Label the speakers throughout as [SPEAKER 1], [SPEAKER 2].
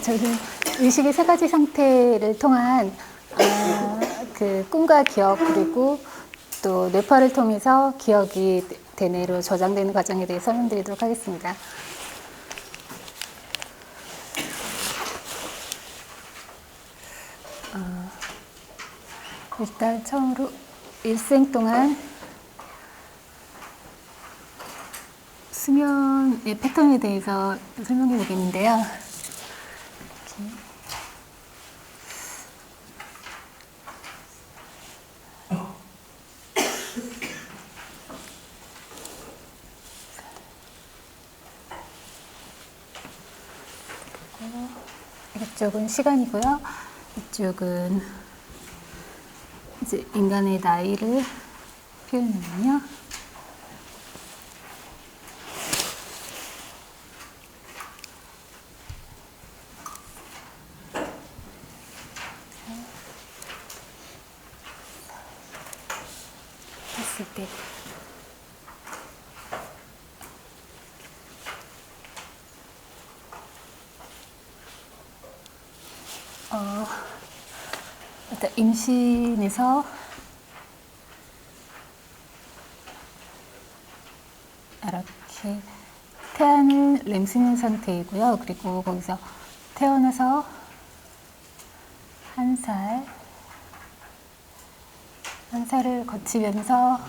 [SPEAKER 1] 저는 의식의 세 가지 상태를 통한 그 꿈과 기억 그리고 또 뇌파를 통해서 기억이 대뇌로 저장되는 과정에 대해 설명드리도록 하겠습니다. 일단 처음으로 일생 동안 수면의 패턴에 대해서 설명해 보겠는데요. 이쪽은 시간이고요. 이쪽은 이제 인간의 나이를 표현하면요. 했을 때 일단 임신에서 이렇게 태아는 렘수면 상태이고요. 그리고 거기서 태어나서 한 살을 거치면서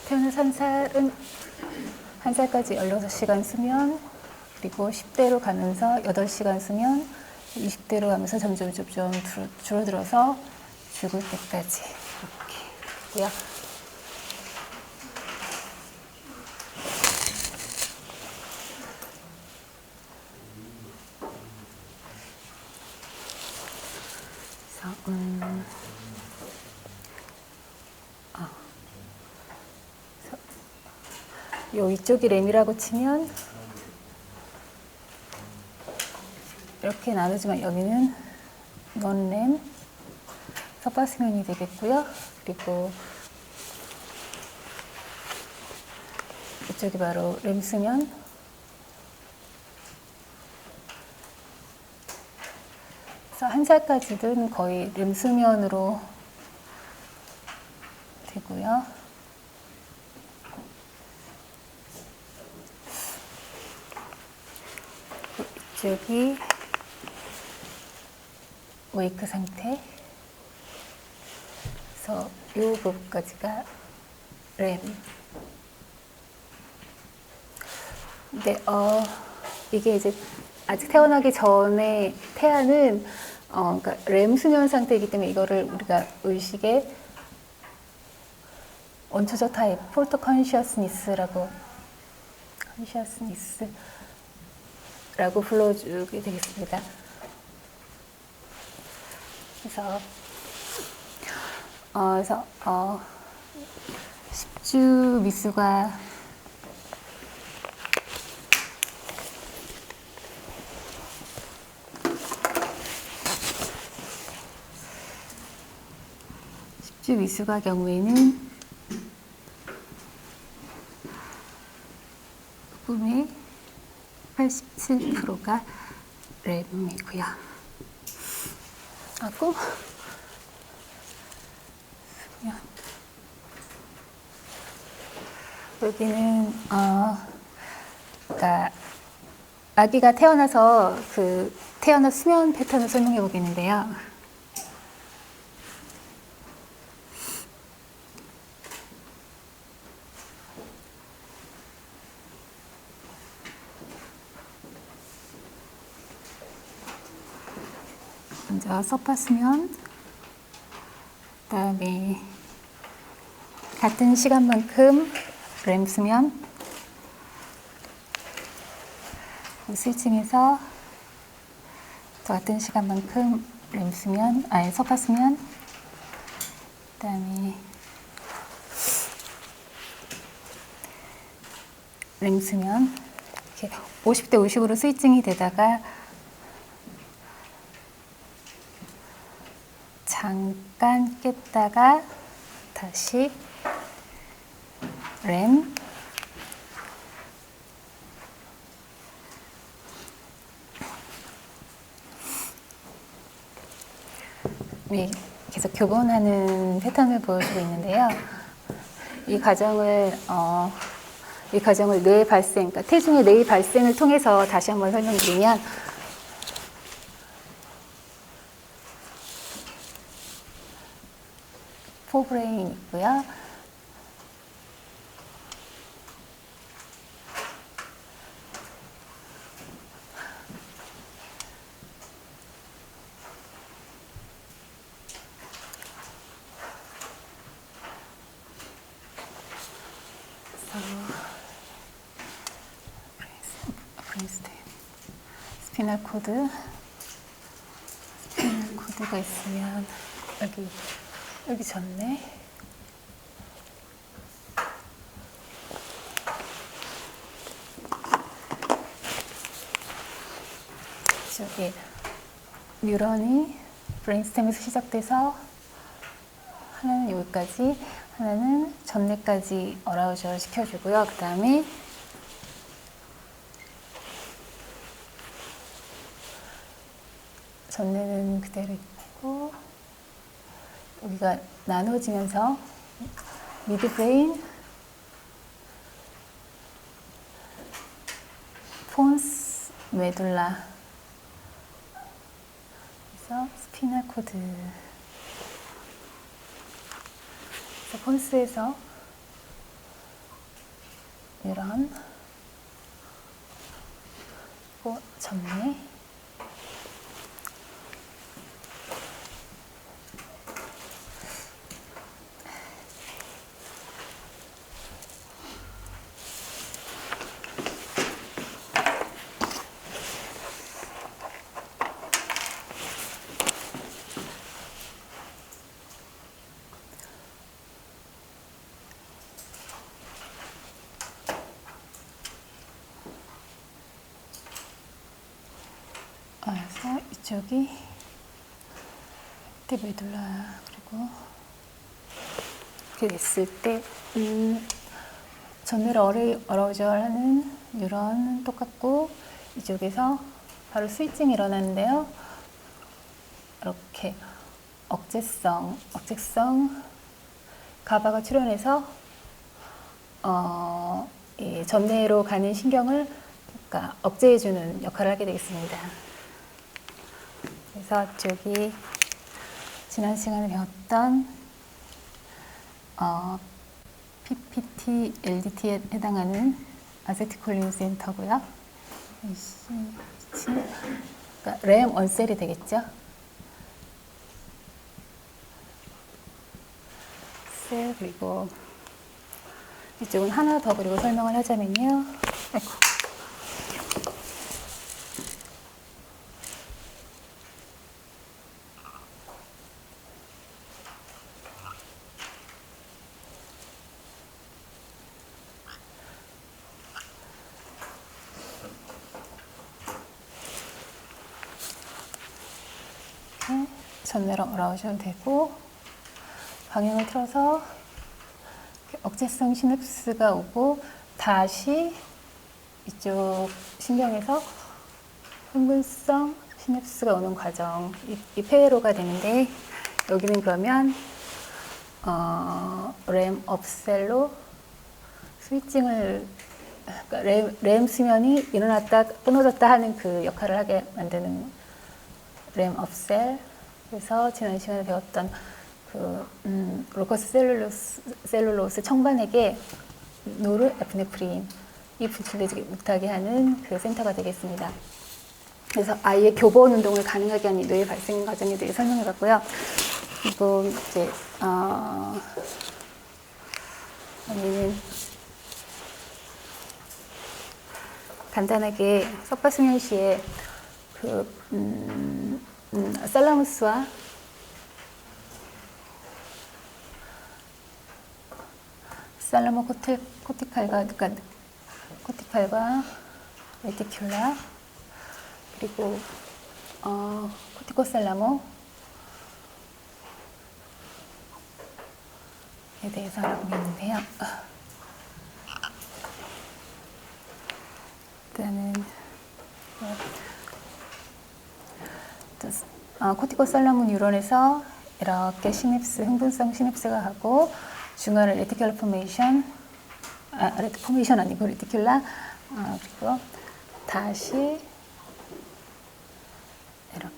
[SPEAKER 1] 태어나서 한 살까지 16시간 수면, 그리고 10대로 가면서 8시간 수면, 20대로 가면서 점점 줄어들어서 죽을 때까지 이렇게 있고요. 요 이쪽이 렘이라고 치면 이렇게 나누지만 여기는 non-REM 섭박수면이 되겠고요. 그리고 이쪽이 바로 렘 수면. 그래서 한 살까지는 거의 렘 수면으로 되고요. 이쪽이 웨이크 상태. 그래서 이 부분까지가 렘. 근데 이게 이제 아직 태어나기 전에 태아는 그러니까 렘 수면 상태이기 때문에 이거를 우리가 의식의 원초적 타입, 폴터 컨시어스니스라고 불러주게 되겠습니다. 그래서 10주 미수가 경우에는 꿈의 87%가 렘이고요. 꿈 여기는 그러니까 아기가 태어나서 태어난 수면 패턴을 설명해 보겠는데요. 먼저 소파 수면, 그다음에 같은 시간만큼 렘 수면, 스위칭해서 같은 시간만큼 렘 수면, 소파 수면, 그다음에 렘 수면, 이렇게 50대 50으로 스위칭이 되다가 잠깐 깼다가 다시 렘, 계속 교본하는 패턴을 보여주고 있는데요. 이 과정을 뇌의 발생, 그러니까 태중의 뇌의 발생을 통해서 다시 한번 설명드리면, 포브레인이 있고요. 스피널 코드가 있으면 여기 졌네. 저기 뉴런이 브레인스템에서 시작돼서 하나는 여기까지, 하나는 전뇌까지 어라우저를 시켜주고요. 그 다음에 전뇌는 그대로 있고, 여기가 나눠지면서 미드브레인, 폰스, 메둘라, 그래서 스피널 코드, 그래서 폰스에서 뉴런, 그리고 전뇌, 그래서 이쪽이 메둘라, 그리고 이렇게 됐을 때 전뇌를 어라우저하는 뉴런은 똑같고, 이쪽에서 바로 스위칭이 일어나는데요. 이렇게 억제성 가바가 출현해서 이 전뇌로 가는 신경을 그러니까 억제해주는 역할을 하게 되겠습니다. 그래서 저기 지난 시간에 배웠던 PPT, LDT에 해당하는 아세틸콜린 센터고요. 그러니까 램 원셀이 되겠죠. 셀, 그리고 이쪽은 하나 더 그리고 설명을 하자면요. 아이고. 전뇌로 어라우셔도 되고, 방향을 틀어서 억제성 시냅스가 오고 다시 이쪽 신경에서 흥분성 시냅스가 오는 과정, 이 폐회로가 되는데, 여기는 그러면 램 업셀로 스위칭을, 그러니까 램 수면이 일어났다 끊어졌다 하는 그 역할을 하게 만드는 램 업셀. 그래서 지난 시간에 배웠던 그 로커스 셀룰로스 청간에게 노르에프네프린 이 분출되지 못하게 하는 그 센터가 되겠습니다. 그래서 아이의 교본 운동을 가능하게 하는 뇌의 발생 과정에 대해 설명해봤고요. 그리고 이제 여기는 간단하게 석가수면 시에 그 살라무스와 살라모 코티칼과 레티큘라, 그리고 코티코살라모, 대해서 알아보고 있는데요. 일단은 코티코살라무 뉴런에서 이렇게 시냅스, 흥분성 시냅스가 하고 중간에 레티큘러 포메이션, 포메이션 아니고 레티큘라, 그리고 다시 이렇게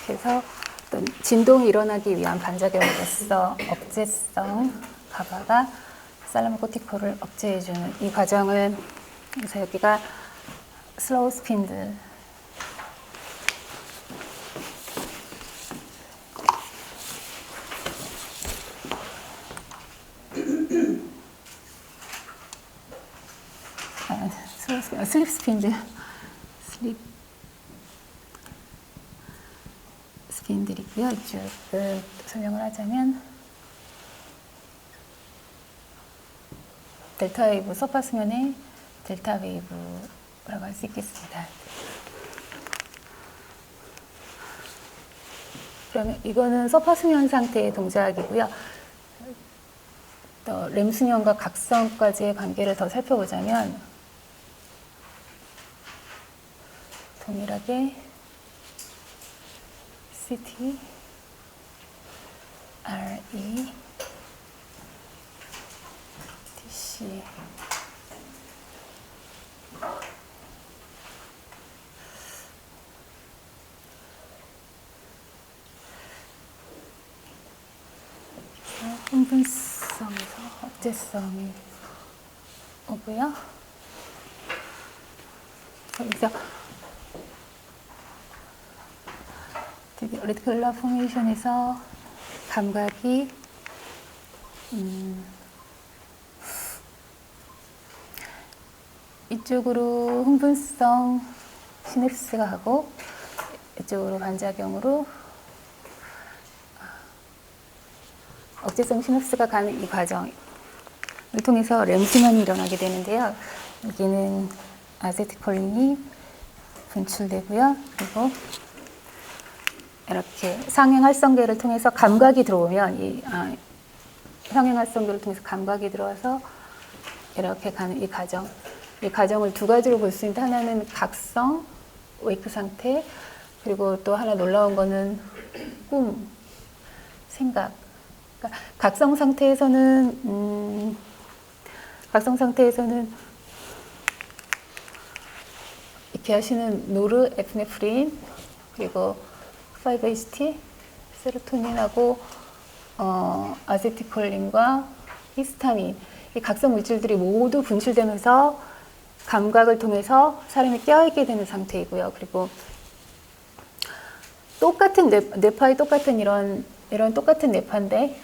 [SPEAKER 1] 그래서 어떤 진동이 일어나기 위한 반작용으로서 억제성 가바가 살라모 코티코를 억제해주는 이 과정은, 그래서 여기가 슬로우 스핀들, 슬립 스핀들, 슬립 스핀들이고요. 이쪽을 설명을 하자면 델타 웨이브, 서파수면의 델타 웨이브라고 할 수 있겠습니다. 그러면 이거는 서파수면 상태의 동작이고요. 또 렘수면과 각성까지의 관계를 더 살펴보자면 동일하게 CT, RE, DC 흥분성에서 억제성이 오고요. 그래서 레티큘러 포메이션에서 감각이 이쪽으로 흥분성 시냅스가 하고 이쪽으로 반작용으로 억제성 시냅스가 가는 이 과정을 통해서 렘수면이 일어나게 되는데요. 여기는 아세틸콜린이 분출되고요. 그리고 이렇게 상행활성계를 통해서 감각이 들어오면 상행활성계를 통해서 감각이 들어와서 이렇게 가는 이 과정을 두 가지로 볼 수 있는데, 하나는 각성, 웨이크 상태, 그리고 또 하나 놀라운 거는 꿈, 생각. 그러니까 각성 상태에서는 이렇게 하시는 노르 에프네프린, 그리고 5-HT, 세로토닌하고 아세틸콜린과 히스타민, 이 각성 물질들이 모두 분출되면서 감각을 통해서 사람이 깨어있게 되는 상태이고요. 그리고 똑같은 뇌파의 똑같은 이런 똑같은 뇌파인데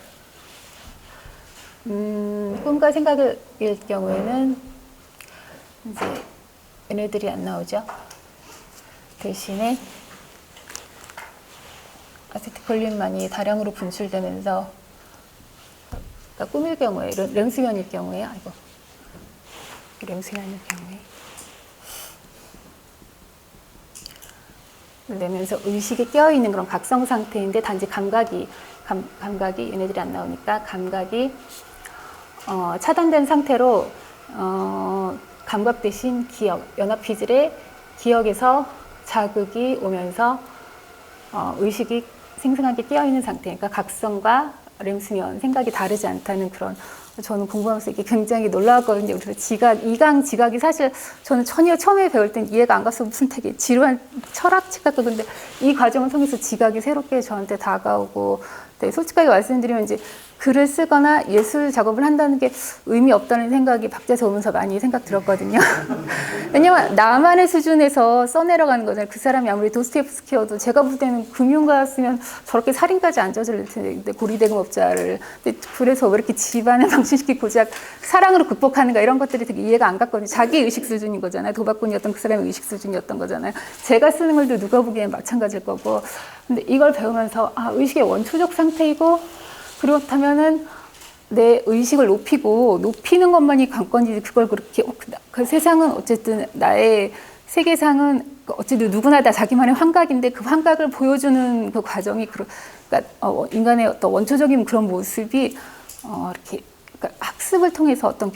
[SPEAKER 1] 꿈과 생각일 경우에는 이제 얘네들이 안 나오죠. 대신에 아세틸콜린만이 다량으로 분출되면서, 그러니까 꿈일 경우에, 렘수면일 경우에, 렘수면일 경우에 내면서 의식이 깨어있는 그런 각성 상태인데, 단지 감각이 얘네들이 안 나오니까 감각이 차단된 상태로 감각 대신 기억, 연합피질의 기억에서 자극이 오면서 의식이 생생하게 깨어있는 상태, 그러니까 각성과 렘수면, 생각이 다르지 않다는 그런, 저는 공부하면서 이게 굉장히 놀라웠거든요. 그래서 이강 지각이 사실 저는 전혀 처음에 배울 땐 이해가 안 가서 무슨 되게 지루한 철학책 같고, 근데 이 과정을 통해서 지각이 새롭게 저한테 다가오고, 네, 솔직하게 말씀드리면 이제 글을 쓰거나 예술 작업을 한다는 게 의미 없다는 생각이 박제에서 오면서 많이 생각 들었거든요. 왜냐면 나만의 수준에서 써내려가는 거잖아요. 그 사람이 아무리 도스토옙스키여도 제가 볼 때는 금융가였으면 저렇게 살인까지 안 저지를 텐데, 근데 고리대금업자를, 그래서 왜 이렇게 집안을 망신시키고 고작 사랑으로 극복하는가, 이런 것들이 되게 이해가 안 갔거든요. 자기 의식 수준인 거잖아요. 도박꾼이었던 그 사람의 의식 수준이었던 거잖아요. 제가 쓰는 글도 누가 보기엔 마찬가지일 거고. 근데 이걸 배우면서 의식의 원초적 상태이고, 그렇다면은 내 의식을 높이는 것만이 관건이지, 그걸 그렇게 그 세상은 어쨌든 나의 세계상은 어찌든 누구나 다 자기만의 환각인데 그 환각을 보여주는 그 과정이 그러니까 인간의 어떤 원초적인 그런 모습이 이렇게 그러니까 학습을 통해서 어떤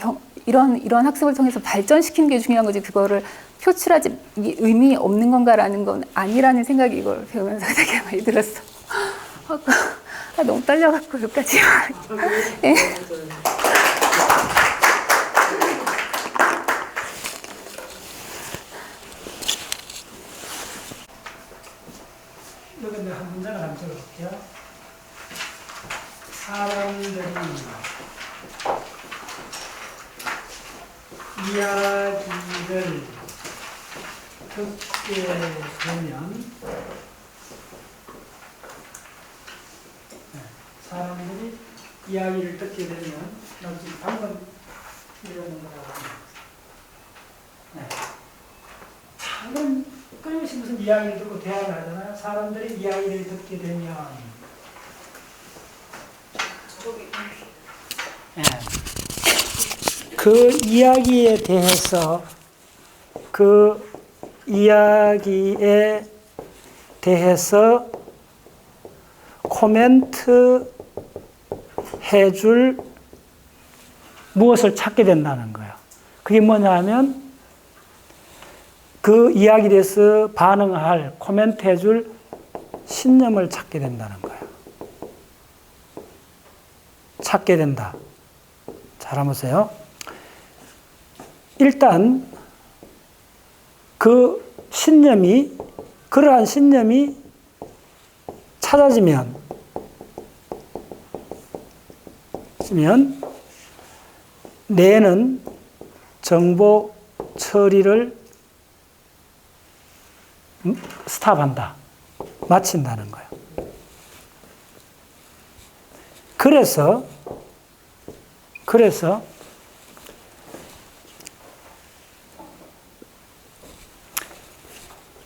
[SPEAKER 1] 이런 학습을 통해서 발전시키는 게 중요한 거지 그거를 표출하지 의미 없는 건가라는 건 아니라는 생각이 이걸 배우면서 되게 많이 들었어. 너무 떨려갖고 여기까지. 네.
[SPEAKER 2] 여기 내가 한 문장을 한번 적어볼게요. 사람들이 이야기를 듣게 되면 사람들이 이야기를 듣게 되면 난 지금 방금 이러는 거라고 합니다. 방금 끊임없이 무슨 이야기를 듣고 대화를 하잖아요. 사람들이 이야기를 듣게 되면 그 이야기에 대해서 코멘트 해줄 무엇을 찾게 된다는 거예요. 그게 뭐냐 하면 그 이야기에 대해서 반응할, 코멘트 해줄 신념을 찾게 된다는 거예요. 찾게 된다. 잘 한번 보세요. 일단 그러한 신념이 찾아지면 뇌는 정보 처리를 스탑한다. 마친다는 거예요.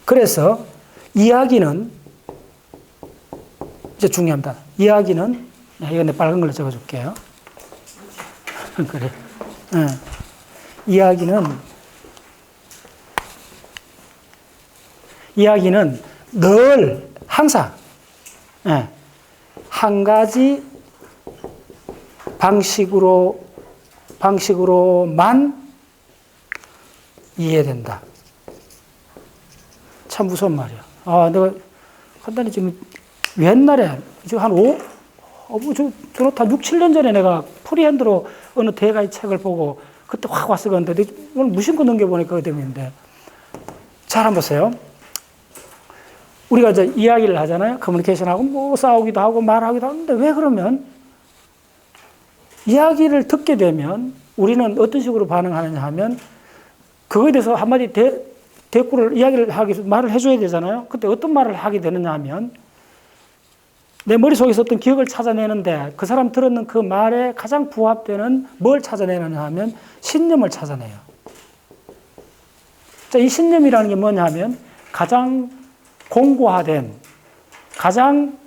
[SPEAKER 2] 그래서 이야기는 이제 중요합니다. 이야기는 이거 내 빨간 걸로 적어줄게요. 그래. 이야기는 늘 항상 한 가지 방식으로만 이해된다. 참 무서운 말이야. 내가 간단히 지금 옛날에 지금 저렇다 6, 7년 전에 내가 프리핸드로 어느 대가의 책을 보고 그때 확 왔을 건데 오늘 무심코 넘겨보니까 그 때문인데 잘 한번 보세요. 우리가 이제 이야기를 하잖아요. 커뮤니케이션하고 뭐 싸우기도 하고 말하기도 하는데 왜 그러면 이야기를 듣게 되면 우리는 어떤 식으로 반응하느냐 하면 그거에 대해서 한마디 대꾸를 이야기를 하기 위해서 말을 해줘야 되잖아요. 그때 어떤 말을 하게 되느냐 하면 내 머릿속에서 어떤 기억을 찾아내는데 그 사람 들었는 그 말에 가장 부합되는 뭘 찾아내느냐 하면 신념을 찾아내요. 자, 이 신념이라는 게 뭐냐 하면 가장 공고화된 가장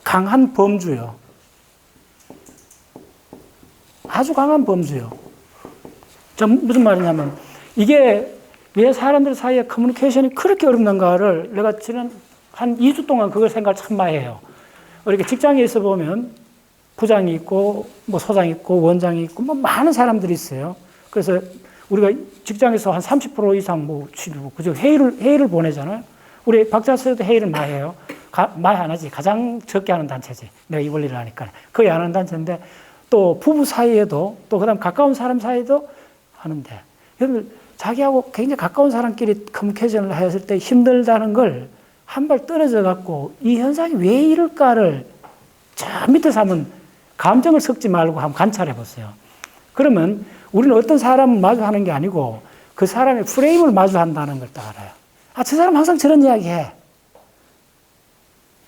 [SPEAKER 2] 강한 범주요. 아주 강한 범주요. 자, 무슨 말이냐면 이게 왜 사람들 사이에 커뮤니케이션이 그렇게 어렵는가를 내가 지난 한 2주 동안 그걸 생각을 참 많이 해요. 이렇게 직장에 있어 보면 부장이 있고 뭐 소장이 있고 원장이 있고 뭐 많은 사람들이 있어요. 그래서 우리가 직장에서 한 30% 이상 뭐 그저 회의를 보내잖아요. 우리 박자서도 회의를 많이 해요. 많이 안 하지. 가장 적게 하는 단체지. 내가 이 원리를 하니까. 거의 안 하는 단체인데 또 부부 사이에도 또 그다음 가까운 사람 사이도 하는데 여러분 자기하고 굉장히 가까운 사람끼리 커뮤니케이션을 했을 때 힘들다는 걸 한 발 떨어져 갖고 이 현상이 왜 이럴까를 저 밑에서 한번 감정을 섞지 말고 한번 관찰해 보세요. 그러면 우리는 어떤 사람을 마주하는 게 아니고 그 사람의 프레임을 마주한다는 걸 딱 알아요. 저 사람 항상 저런 이야기 해.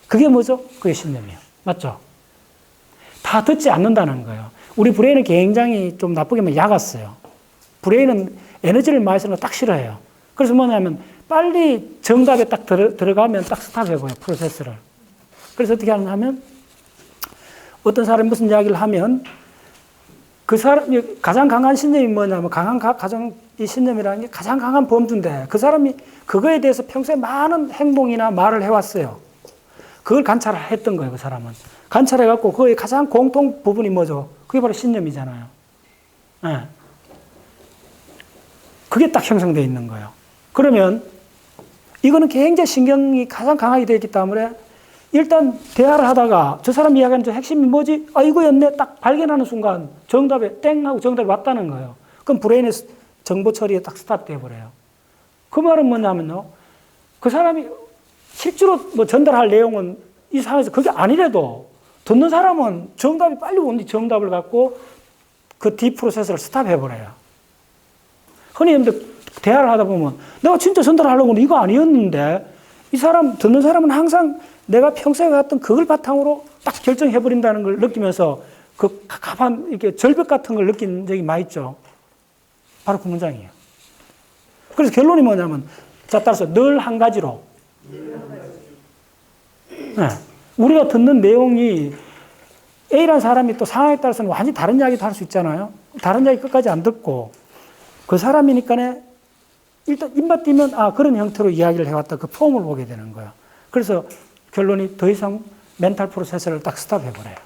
[SPEAKER 2] 그게 뭐죠? 그게 신념이에요. 맞죠? 다 듣지 않는다는 거예요. 우리 브레인은 굉장히 좀 나쁘게 하면 약았어요. 브레인은 에너지를 많이 쓰는 거 딱 싫어해요. 그래서 뭐냐면 빨리 정답에 딱 들어가면 딱 스탑해버려요. 프로세스를. 그래서 어떻게 하느냐 하면 어떤 사람이 무슨 이야기를 하면 그 사람이 가장 강한 신념이 뭐냐면 가장 이 신념이라는 게 가장 강한 범주인데 그 사람이 그거에 대해서 평소에 많은 행동이나 말을 해왔어요. 그걸 관찰했던 거예요, 그 사람은. 관찰해갖고 그거의 가장 공통 부분이 뭐죠? 그게 바로 신념이잖아요. 네. 그게 딱 형성되어 있는 거예요. 그러면 이거는 굉장히 신경이 가장 강하게 되어 있기 때문에 일단 대화를 하다가 저 사람 이야기하는 저 핵심이 뭐지? 아, 이거였네. 딱 발견하는 순간 정답에 땡 하고 정답이 왔다는 거예요. 그럼 브레인의 정보 처리에 딱 스탑돼 버려요. 그 말은 뭐냐면요. 그 사람이 실제로 뭐 전달할 내용은 이 상황에서 그게 아니래도 듣는 사람은 정답이 빨리 오니 정답을 갖고 그 디프로세스를 스탑해 버려요. 흔히 여러분들 대화를 하다 보면 내가 진짜 전달하려고 하는 이거 아니었는데 이 사람, 듣는 사람은 항상 내가 평소에 갔던 그걸 바탕으로 딱 결정해 버린다는 걸 느끼면서 그 갑갑한 이렇게 절벽 같은 걸 느낀 적이 많이 있죠. 바로 그 문장이에요. 그래서 결론이 뭐냐면, 자, 따라서 늘 한 가지로. 네. 우리가 듣는 내용이 A라는 사람이 또 상황에 따라서는 완전히 다른 이야기도 할 수 있잖아요. 다른 이야기 끝까지 안 듣고 그 사람이니까 일단 입맛 띄면 아, 그런 형태로 이야기를 해왔다. 그 폼을 보게 되는 거예요. 그래서 결론이 더 이상 멘탈 프로세스를 딱 스탑해버려요.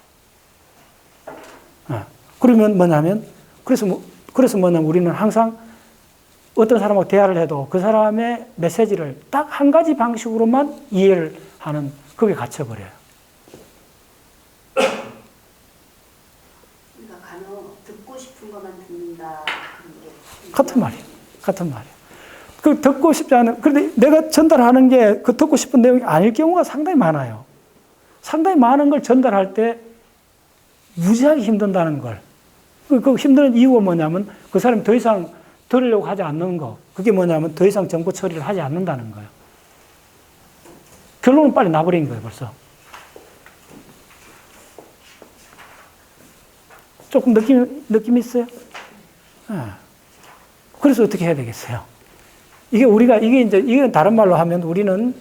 [SPEAKER 2] 네. 그러면 뭐냐면, 그래서 뭐냐면 우리는 항상 어떤 사람하고 대화를 해도 그 사람의 메시지를 딱 한 가지 방식으로만 이해를 하는 그게 갇혀버려요.
[SPEAKER 3] 우리가 간혹 듣고 싶은 것만 듣는다.
[SPEAKER 2] 같은 말이에요. 같은 말이에요. 그 듣고 싶지 않은, 그런데 내가 전달하는 게 그 듣고 싶은 내용이 아닐 경우가 상당히 많아요. 상당히 많은 걸 전달할 때 무지하게 힘든다는 걸. 그 힘든 이유가 뭐냐면 그 사람이 더 이상 들으려고 하지 않는 거. 그게 뭐냐면 더 이상 정보 처리를 하지 않는다는 거예요. 결론은 빨리 나버린 거예요, 벌써. 조금 느낌 있어요? 네. 그래서 어떻게 해야 되겠어요? 이게 다른 말로 하면 우리는,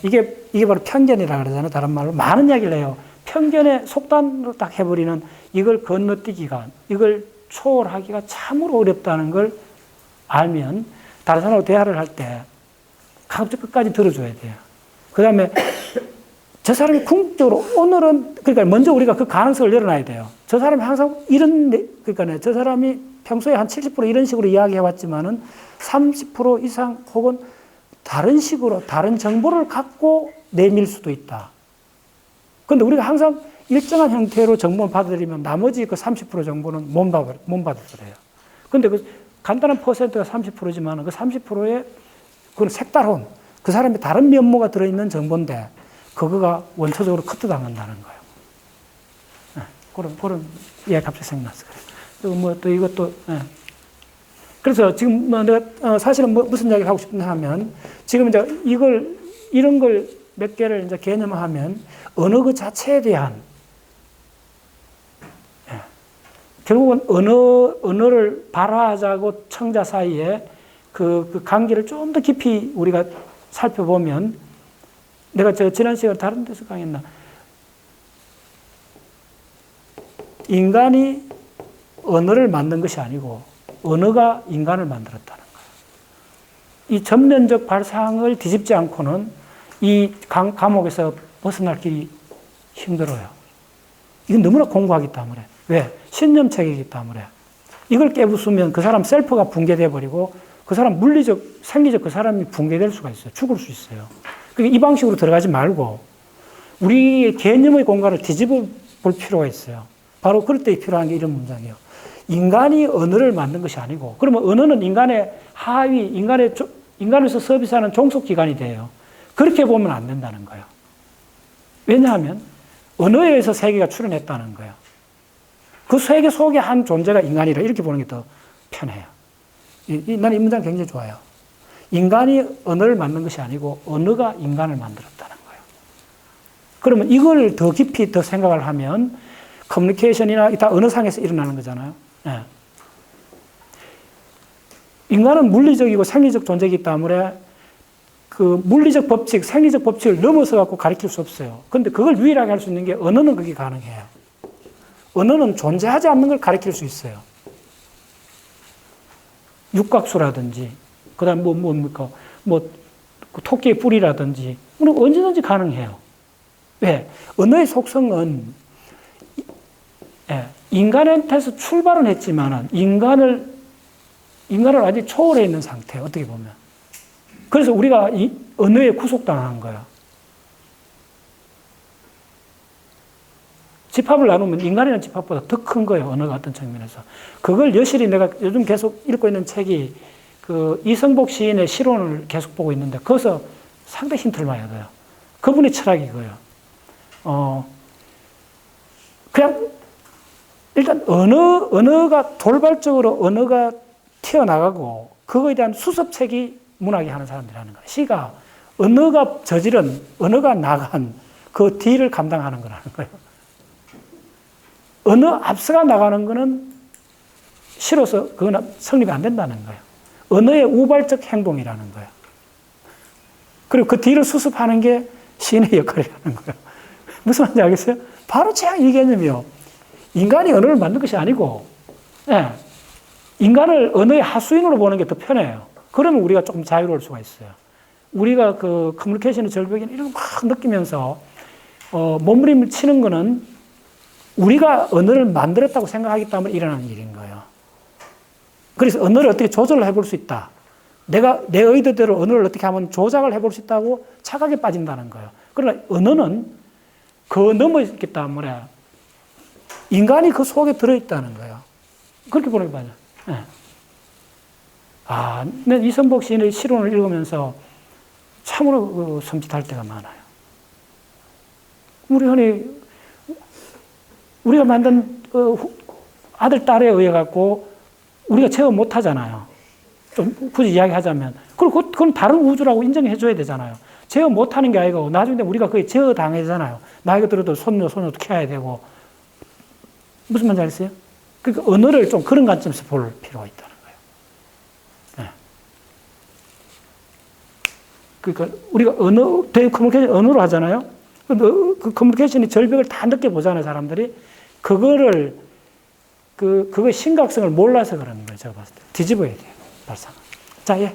[SPEAKER 2] 이게 바로 편견이라고 그러잖아요. 다른 말로. 많은 이야기를 해요. 편견의 속단으로 딱 해버리는 이걸 건너뛰기가, 이걸 초월하기가 참으로 어렵다는 걸 알면 다른 사람하고 대화를 할 때 가급적 끝까지 들어줘야 돼요. 그 다음에 저 사람이 궁극적으로 오늘은, 그러니까 먼저 우리가 그 가능성을 열어놔야 돼요. 저 사람이 항상 그러니까 저 사람이 평소에 한 70% 이런 식으로 이야기해왔지만은 30% 이상 혹은 다른 식으로 다른 정보를 갖고 내밀 수도 있다. 그런데 우리가 항상 일정한 형태로 정보를 받아들이면 나머지 그 30% 정보는 못 받아들여요. 그런데 그 간단한 퍼센트가 30%지만 그 30%의 그건 색다른 그 사람의 다른 면모가 들어있는 정보인데 그거가 원초적으로 커트당한다는 거예요. 네, 그런 이야기 갑자기 생각났어요. 그리고 뭐 또 이것도, 네. 그래서 지금 뭐 내가 사실은 무슨 이야기 하고 싶냐 하면 지금 이제 이런 걸 몇 개를 이제 개념화하면 언어 그 자체에 대한 결국은 언어를 발화하자고 청자 사이에 그 관계를 좀 더 깊이 우리가 살펴보면 내가 지난 시간에 다른 데서 강했나? 인간이 언어를 만든 것이 아니고 언어가 인간을 만들었다는 거예요. 이 전면적 발상을 뒤집지 않고는 이 감옥에서 벗어날 길이 힘들어요. 이건 너무나 공고하기 때문에. 왜? 신념체계이기 때문에. 이걸 깨부수면 그 사람 셀프가 붕괴돼 버리고 그 사람 물리적, 생리적 그 사람이 붕괴될 수가 있어요. 죽을 수 있어요. 그러니까 이 방식으로 들어가지 말고 우리의 개념의 공간을 뒤집어 볼 필요가 있어요. 바로 그럴 때 필요한 게 이런 문장이에요. 인간이 언어를 만든 것이 아니고, 그러면 언어는 인간의 하위, 인간에서 서비스하는 종속기관이 돼요. 그렇게 보면 안 된다는 거예요. 왜냐하면 언어에 의해서 세계가 출현했다는 거예요. 그 세계 속의 한 존재가 인간이라 이렇게 보는 게 더 편해요. 나는 이 문장 굉장히 좋아요. 인간이 언어를 만든 것이 아니고 언어가 인간을 만들었다는 거예요. 그러면 이걸 더 깊이 더 생각을 하면 커뮤니케이션이나 다 언어상에서 일어나는 거잖아요. 네. 인간은 물리적이고 생리적 존재이기 때문에 그 물리적 법칙, 생리적 법칙을 넘어서 갖고 가르칠 수 없어요. 그런데 그걸 유일하게 할 수 있는 게 언어는 그게 가능해요. 언어는 존재하지 않는 걸 가르칠 수 있어요. 육각수라든지, 그 다음 뭡니까? 그 토끼의 뿔이라든지, 우리는 언제든지 가능해요. 왜? 언어의 속성은, 인간한테서 출발은 했지만은, 인간을 아직 초월해 있는 상태예요. 어떻게 보면. 그래서 우리가 이 언어에 구속당한 거야. 집합을 나누면 인간이라는 집합보다 더 큰 거예요. 언어가 어떤 측면에서. 그걸 여실히 내가 요즘 계속 읽고 있는 책이 그 이성복 시인의 시론을 계속 보고 있는데 거기서 상당히 힌트를 많이 얻어요. 그분의 철학이 이거예요. 그냥 일단 언어가 돌발적으로 언어가 튀어나가고 그거에 대한 수습책이 문학이 하는 사람들이 하는 거예요. 시가 언어가 저지른, 언어가 나간 그 뒤를 감당하는 거라는 거예요. 언어 앞서가 나가는 거는 시로서 그건 성립이 안 된다는 거예요. 언어의 우발적 행동이라는 거예요. 그리고 그 뒤를 수습하는 게 시인의 역할이라는 거예요. 무슨 말인지 알겠어요? 바로 최악 이 개념이요. 인간이 언어를 만든 것이 아니고, 인간을 언어의 하수인으로 보는 게 더 편해요. 그러면 우리가 조금 자유로울 수가 있어요. 우리가 그 커뮤니케이션의 절벽에 이런 거 막 느끼면서, 몸부림을 치는 거는 우리가 언어를 만들었다고 생각하기 때문에 일어나는 일인 거예요. 그래서 언어를 어떻게 조절을 해볼 수 있다. 내가 내 의도대로 언어를 어떻게 하면 조작을 해볼 수 있다고 착각에 빠진다는 거예요. 그러나 언어는 그 넘어 있기 때문에 인간이 그 속에 들어있다는 거예요. 그렇게 보는 게 맞아요. 네. 이성복 시인의 시론을 읽으면서 참으로 섬찟할 때가 많아요. 우리 흔히 우리가 만든 아들, 딸에 의해 갖고 우리가 제어 못 하잖아요. 좀 굳이 이야기하자면. 그리고 그건 다른 우주라고 인정해 줘야 되잖아요. 제어 못 하는 게 아니고 나중에 우리가 그게 제어 당하잖아요. 나이가 들어도 손녀도 키워야 되고. 무슨 말인지 알겠어요? 그러니까 언어를 좀 그런 관점에서 볼 필요가 있다는 거예요. 그러니까 우리가 커뮤니케이션 언어로 하잖아요. 그 커뮤니케이션의 절벽을 다 느껴보잖아요, 사람들이. 그거의 심각성을 몰라서 그러는 거예요, 제가 봤을 때. 뒤집어야 돼요, 발상. 자, 예.